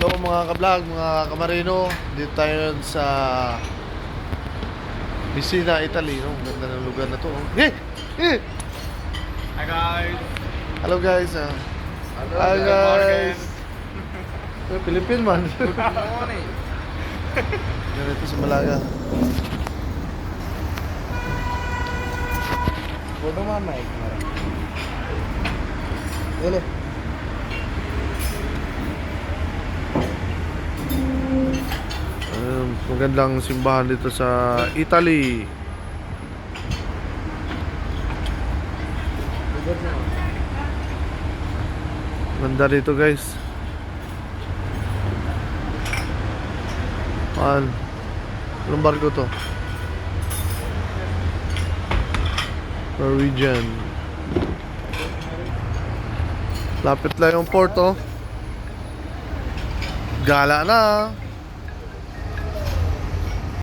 Hello mga ka-vlog, mga kamarino. Dito tayo sa Messina, Italy. Oh, ganda ng lugar na to. Oh. Hey! Hey! Hi guys! Hello guys. Hello, Hi good guys. morning. Philippine man. Good morning! Ganito sa Malaga. Photo मारना है तुम्हारा ये ले Magandang simbahan dito sa Italy. Ganda dito guys. Anong barko to? Norwegian. Lapit lang yung port, oh. Gala na.